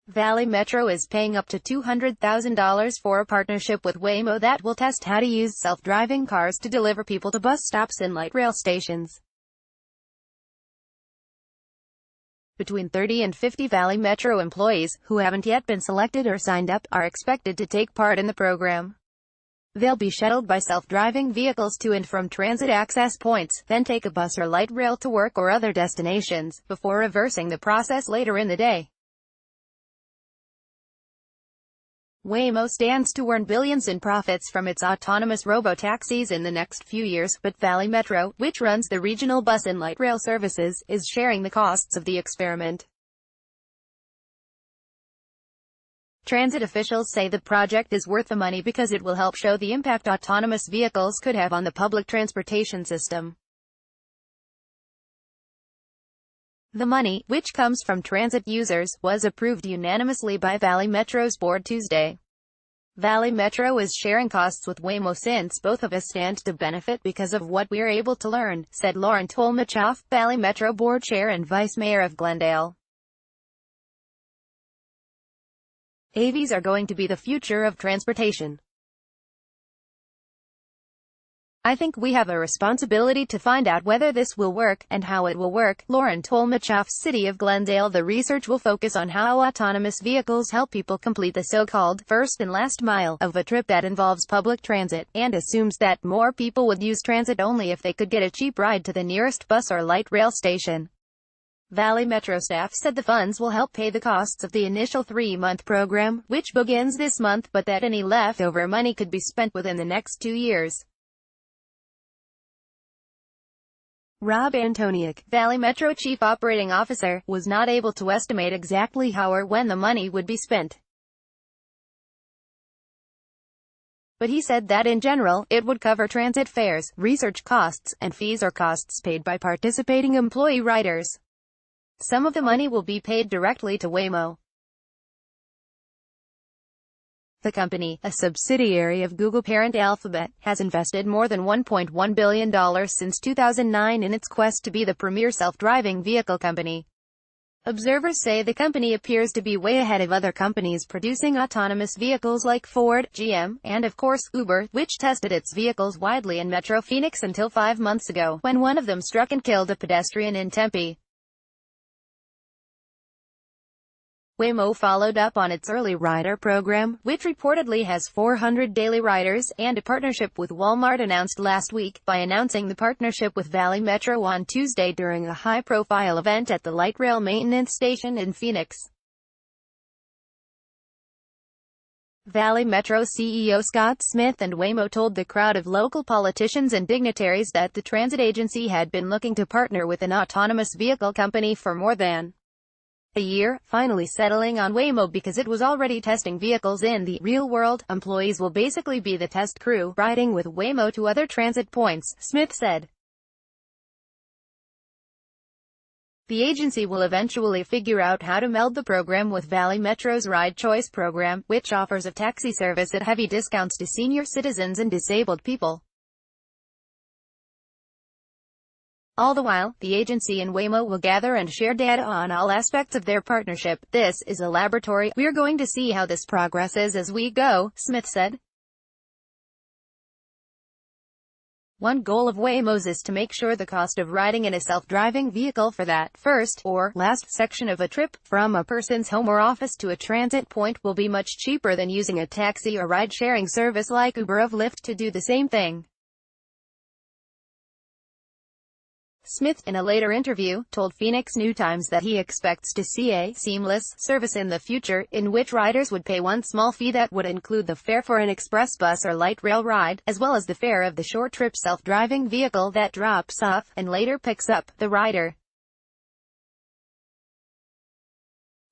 Valley Metro is paying up to $200,000 for a partnership with Waymo that will test how to use self-driving cars to deliver people to bus stops and light rail stations. Between 30 and 50 Valley Metro employees, who haven't yet been selected or signed up, are expected to take part in the program. They'll be shuttled by self-driving vehicles to and from transit access points, then take a bus or light rail to work or other destinations, before reversing the process later in the day. Waymo stands to earn billions in profits from its autonomous robo-taxis in the next few years, but Valley Metro, which runs the regional bus and light rail services, is sharing the costs of the experiment. Transit officials say the project is worth the money because it will help show the impact autonomous vehicles could have on the public transportation system. The money, which comes from transit users, was approved unanimously by Valley Metro's board Tuesday. Valley Metro is sharing costs with Waymo since both of us stand to benefit because of what we're able to learn, said Lauren Tolmachoff, Valley Metro board chair and vice mayor of Glendale. AVs are going to be the future of transportation. I think we have a responsibility to find out whether this will work, and how it will work. Lauren Tolmachoff, City of Glendale. The research will focus on how autonomous vehicles help people complete the so-called first and last mile of a trip that involves public transit, and assumes that more people would use transit only if they could get a cheap ride to the nearest bus or light rail station. Valley Metro staff said the funds will help pay the costs of the initial 3-month program, which begins this month, but that any leftover money could be spent within the next 2 years. Rob Antoniuk, Valley Metro Chief Operating Officer, was not able to estimate exactly how or when the money would be spent. But he said that in general, it would cover transit fares, research costs, and fees or costs paid by participating employee riders. Some of the money will be paid directly to Waymo. The company, a subsidiary of Google parent Alphabet, has invested more than $1.1 billion since 2009 in its quest to be the premier self-driving vehicle company. Observers say the company appears to be way ahead of other companies producing autonomous vehicles like Ford, GM, and of course, Uber, which tested its vehicles widely in Metro Phoenix until 5 months ago, when one of them struck and killed a pedestrian in Tempe. Waymo followed up on its early rider program, which reportedly has 400 daily riders, and a partnership with Walmart announced last week, by announcing the partnership with Valley Metro on Tuesday during a high-profile event at the light rail maintenance station in Phoenix. Valley Metro CEO Scott Smith and Waymo told the crowd of local politicians and dignitaries that the transit agency had been looking to partner with an autonomous vehicle company for more than a year, finally settling on Waymo because it was already testing vehicles in the real world. Employees will basically be the test crew, riding with Waymo to other transit points, Smith said. The agency will eventually figure out how to meld the program with Valley Metro's Ride Choice program, which offers a taxi service at heavy discounts to senior citizens and disabled people. All the while, the agency and Waymo will gather and share data on all aspects of their partnership. This is a laboratory. We're going to see how this progresses as we go, Smith said. One goal of Waymo's is to make sure the cost of riding in a self-driving vehicle for that first, or last, section of a trip, from a person's home or office to a transit point, will be much cheaper than using a taxi or ride-sharing service like Uber or Lyft to do the same thing. Smith, in a later interview, told Phoenix New-Times that he expects to see a seamless service in the future, in which riders would pay one small fee that would include the fare for an express bus or light rail ride, as well as the fare of the short-trip self-driving vehicle that drops off, and later picks up, the rider.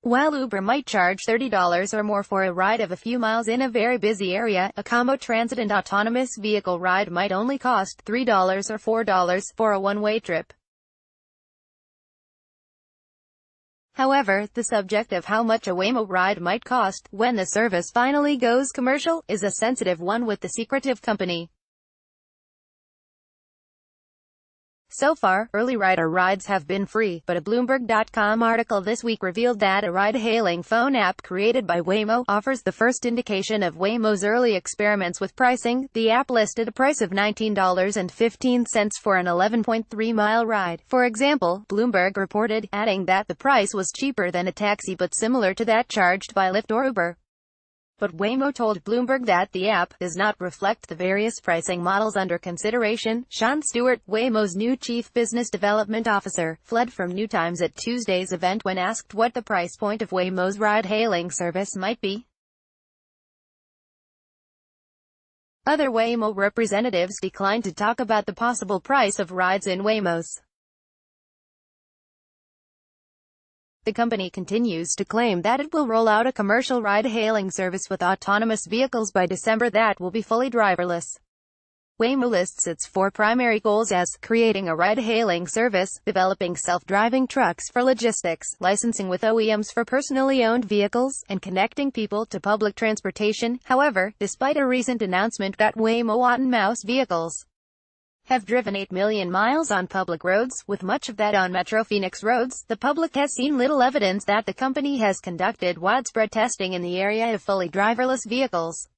While Uber might charge $30 or more for a ride of a few miles in a very busy area, a combo transit and autonomous vehicle ride might only cost $3 or $4 for a one-way trip. However, the subject of how much a Waymo ride might cost, when the service finally goes commercial, is a sensitive one with the secretive company. So far, early rider rides have been free, but a Bloomberg.com article this week revealed that a ride-hailing phone app created by Waymo offers the first indication of Waymo's early experiments with pricing. The app listed a price of $19.15 for an 11.3-mile ride. For example, Bloomberg reported, adding that the price was cheaper than a taxi but similar to that charged by Lyft or Uber. But Waymo told Bloomberg that the app does not reflect the various pricing models under consideration. Sean Stewart, Waymo's new chief business development officer, fled from New Times at Tuesday's event when asked what the price point of Waymo's ride-hailing service might be. Other Waymo representatives declined to talk about the possible price of rides in Waymos. The company continues to claim that it will roll out a commercial ride-hailing service with autonomous vehicles by December that will be fully driverless. Waymo lists its 4 primary goals as creating a ride-hailing service, developing self-driving trucks for logistics, licensing with OEMs for personally owned vehicles, and connecting people to public transportation. However, despite a recent announcement that Waymo autonomous vehicles have driven 8 million miles on public roads, with much of that on Metro Phoenix roads, the public has seen little evidence that the company has conducted widespread testing in the area of fully driverless vehicles.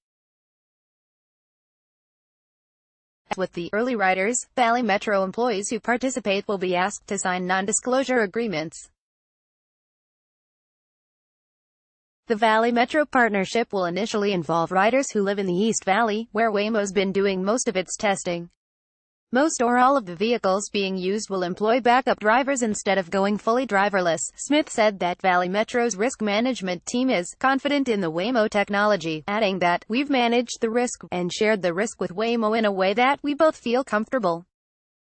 With the early riders, Valley Metro employees who participate will be asked to sign non-disclosure agreements. The Valley Metro partnership will initially involve riders who live in the East Valley, where Waymo's been doing most of its testing. Most or all of the vehicles being used will employ backup drivers instead of going fully driverless. Smith said that Valley Metro's risk management team is confident in the Waymo technology, adding that, "We've managed the risk, and shared the risk with Waymo in a way that we both feel comfortable."